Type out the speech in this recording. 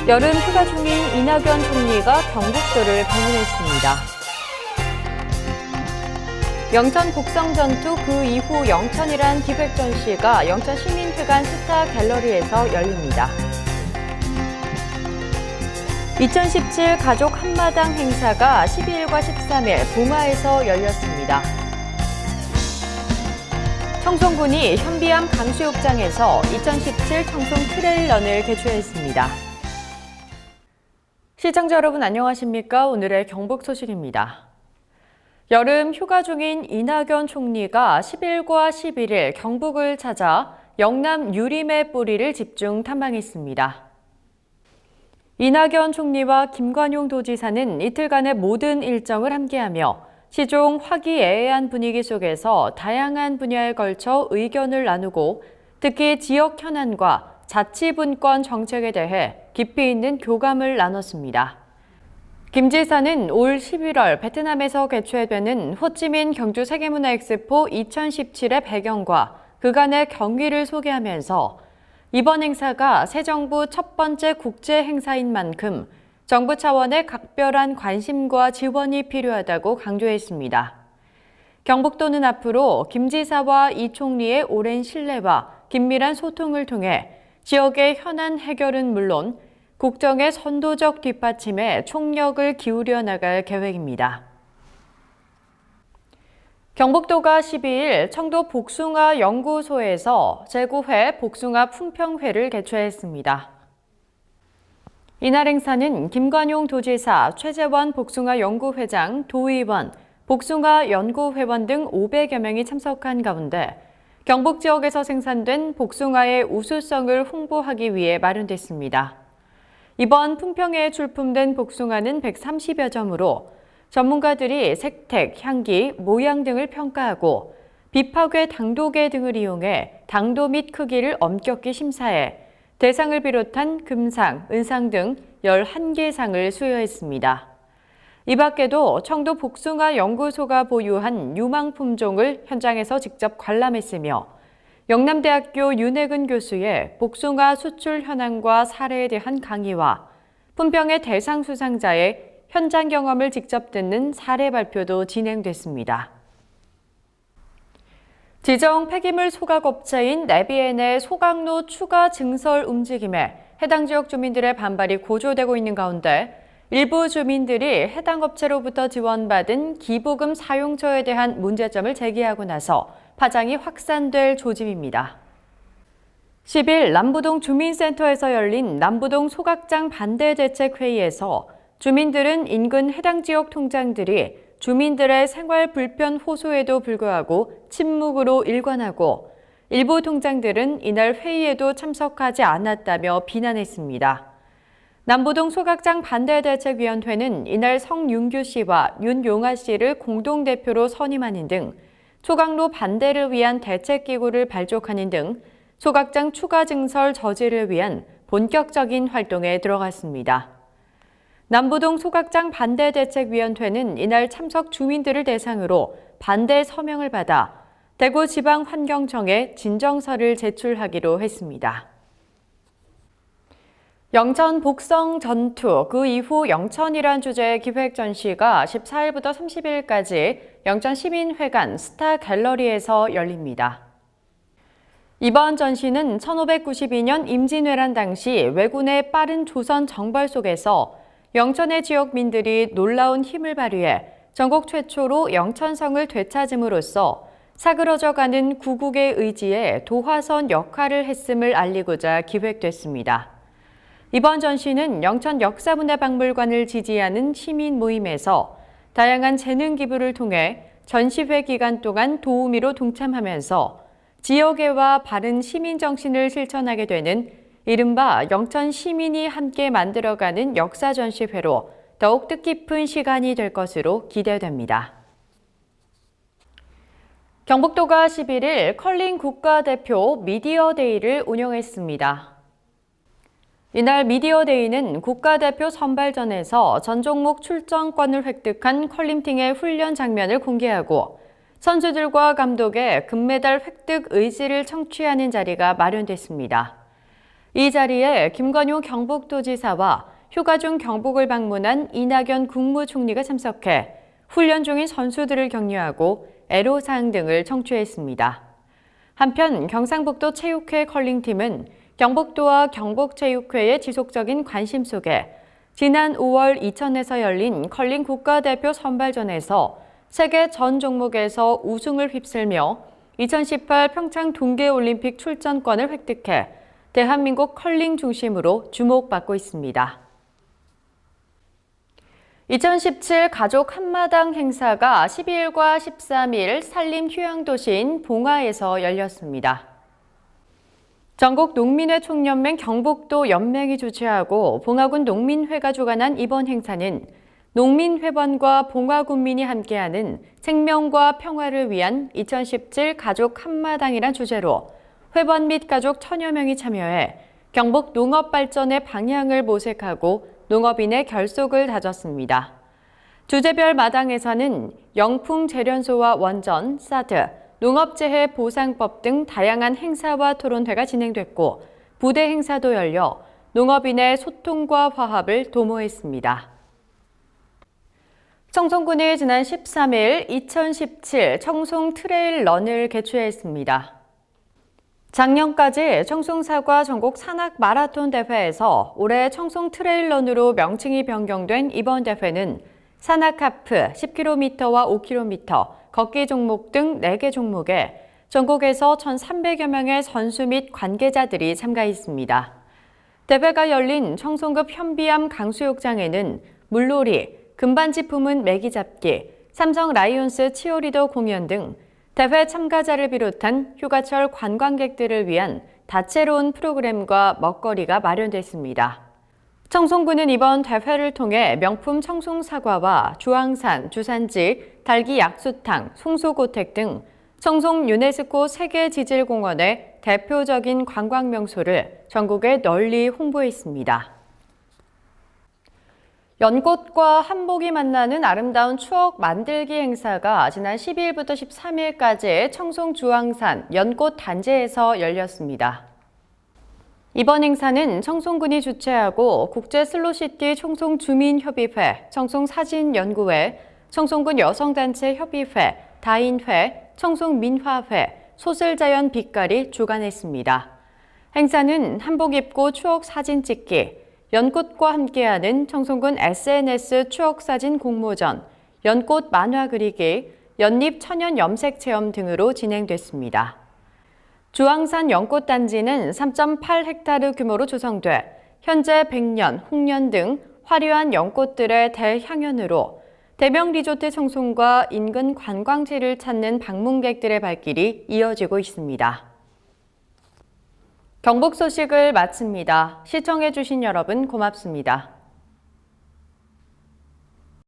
여름 휴가 중인 이낙연 총리가 경북도를 방문했습니다. 영천 복성 전투 그 이후 영천이란 기획 전시가 영천 시민회관 스타 갤러리에서 열립니다. 2017 가족 한마당 행사가 12일과 13일 봉화에서 열렸습니다. 청송군이 현비암 강수욕장에서 2017 청송 트레일런을 개최했습니다. 시청자 여러분 안녕하십니까? 오늘의 경북 소식입니다. 여름 휴가 중인 이낙연 총리가 10일과 11일 경북을 찾아 영남 유림의 뿌리를 집중 탐방했습니다. 이낙연 총리와 김관용 도지사는 이틀간의 모든 일정을 함께하며 시종 화기애애한 분위기 속에서 다양한 분야에 걸쳐 의견을 나누고 특히 지역 현안과 자치분권 정책에 대해 깊이 있는 교감을 나눴습니다. 김 지사는 올 11월 베트남에서 개최되는 호치민 경주 세계문화 엑스포 2017의 배경과 그간의 경위를 소개하면서 이번 행사가 새 정부 첫 번째 국제 행사인 만큼 정부 차원의 각별한 관심과 지원이 필요하다고 강조했습니다. 경북도는 앞으로 김 지사와 이 총리의 오랜 신뢰와 긴밀한 소통을 통해 지역의 현안 해결은 물론 국정의 선도적 뒷받침에 총력을 기울여 나갈 계획입니다. 경북도가 12일 청도 복숭아 연구소에서 제9회 복숭아 품평회를 개최했습니다. 이날 행사는 김관용 도지사, 최재원 복숭아 연구회장, 도의원, 복숭아 연구회원 등 500여 명이 참석한 가운데 경북 지역에서 생산된 복숭아의 우수성을 홍보하기 위해 마련됐습니다. 이번 품평회에 출품된 복숭아는 130여 점으로 전문가들이 색택, 향기, 모양 등을 평가하고 비파괴 당도계 등을 이용해 당도 및 크기를 엄격히 심사해 대상을 비롯한 금상, 은상 등 11개 상을 수여했습니다. 이 밖에도 청도 복숭아 연구소가 보유한 유망 품종을 현장에서 직접 관람했으며 영남대학교 윤혜근 교수의 복숭아 수출 현황과 사례에 대한 강의와 품평회 대상 수상자의 현장 경험을 직접 듣는 사례 발표도 진행됐습니다. 지정 폐기물 소각업체인 네비엔의 소각로 추가 증설 움직임에 해당 지역 주민들의 반발이 고조되고 있는 가운데 일부 주민들이 해당 업체로부터 지원받은 기부금 사용처에 대한 문제점을 제기하고 나서 파장이 확산될 조짐입니다. 10일 남부동 주민센터에서 열린 남부동 소각장 반대대책회의에서 주민들은 인근 해당 지역 통장들이 주민들의 생활 불편 호소에도 불구하고 침묵으로 일관하고 일부 통장들은 이날 회의에도 참석하지 않았다며 비난했습니다. 남부동 소각장 반대대책위원회는 이날 성윤규 씨와 윤용아 씨를 공동대표로 선임하는 등 소각로 반대를 위한 대책기구를 발족하는 등 소각장 추가 증설 저지를 위한 본격적인 활동에 들어갔습니다. 남부동 소각장 반대대책위원회는 이날 참석 주민들을 대상으로 반대 서명을 받아 대구지방환경청에 진정서를 제출하기로 했습니다. 영천 복성 전투, 그 이후 영천이란 주제의 기획 전시가 14일부터 30일까지 영천 시민회관 스타 갤러리에서 열립니다. 이번 전시는 1592년 임진왜란 당시 왜군의 빠른 조선 정벌 속에서 영천의 지역민들이 놀라운 힘을 발휘해 전국 최초로 영천성을 되찾음으로써 사그러져가는 구국의 의지에 도화선 역할을 했음을 알리고자 기획됐습니다. 이번 전시는 영천 역사문화박물관을 지지하는 시민 모임에서 다양한 재능 기부를 통해 전시회 기간 동안 도우미로 동참하면서 지역애와 바른 시민 정신을 실천하게 되는 이른바 영천 시민이 함께 만들어가는 역사 전시회로 더욱 뜻깊은 시간이 될 것으로 기대됩니다. 경북도가 11일 컬링 국가대표 미디어데이를 운영했습니다. 이날 미디어데이는 국가대표 선발전에서 전 종목 출전권을 획득한 컬링팀의 훈련 장면을 공개하고 선수들과 감독의 금메달 획득 의지를 청취하는 자리가 마련됐습니다. 이 자리에 김관효 경북도지사와 휴가 중 경북을 방문한 이낙연 국무총리가 참석해 훈련 중인 선수들을 격려하고 애로사항 등을 청취했습니다. 한편 경상북도 체육회 컬링팀은 경북도와 경북체육회의 지속적인 관심 속에 지난 5월 이천에서 열린 컬링 국가대표 선발전에서 세계 전 종목에서 우승을 휩쓸며 2018 평창 동계올림픽 출전권을 획득해 대한민국 컬링 중심으로 주목받고 있습니다. 2017 가족 한마당 행사가 12일과 13일 산림 휴양도시인 봉화에서 열렸습니다. 전국 농민회 총연맹 경북도 연맹이 주최하고 봉화군 농민회가 주관한 이번 행사는 농민회원과 봉화군민이 함께하는 생명과 평화를 위한 2017 가족 한마당이란 주제로 회원 및 가족 1000여 명이 참여해 경북 농업 발전의 방향을 모색하고 농업인의 결속을 다졌습니다. 주제별 마당에서는 영풍 재련소와 원전, 사드, 농업재해 보상법 등 다양한 행사와 토론회가 진행됐고 부대 행사도 열려 농업인의 소통과 화합을 도모했습니다. 청송군이 지난 13일 2017 청송 트레일 런을 개최했습니다. 작년까지 청송사과 전국 산악 마라톤 대회에서 올해 청송 트레일 런으로 명칭이 변경된 이번 대회는 산악 하프 10km와 5km, 걷기 종목 등 4개 종목에 전국에서 1,300여 명의 선수 및 관계자들이 참가했습니다. 대회가 열린 청송급 현비암 강수욕장에는 물놀이, 금반지 품은 메기잡기, 삼성 라이온스 치어리더 공연 등 대회 참가자를 비롯한 휴가철 관광객들을 위한 다채로운 프로그램과 먹거리가 마련됐습니다. 청송군은 이번 대회를 통해 명품 청송사과와 주황산, 주산지, 달기 약수탕, 송소고택 등 청송 유네스코 세계지질공원의 대표적인 관광 명소를 전국에 널리 홍보했습니다. 연꽃과 한복이 만나는 아름다운 추억 만들기 행사가 지난 12일부터 13일까지 청송 주황산 연꽃 단지에서 열렸습니다. 이번 행사는 청송군이 주최하고 국제 슬로시티 청송주민협의회, 청송사진연구회, 청송군 여성단체 협의회, 다인회, 청송민화회, 소슬자연 빛깔이 주관했습니다. 행사는 한복 입고 추억 사진 찍기, 연꽃과 함께하는 청송군 SNS 추억사진 공모전, 연꽃 만화 그리기, 연잎 천연 염색 체험 등으로 진행됐습니다. 주황산 연꽃단지는 3.8헥타르 규모로 조성돼 현재 백년, 홍년 등 화려한 연꽃들의 대향연으로 대명 리조트 청송과 인근 관광지를 찾는 방문객들의 발길이 이어지고 있습니다. 경북 소식을 마칩니다. 시청해주신 여러분 고맙습니다.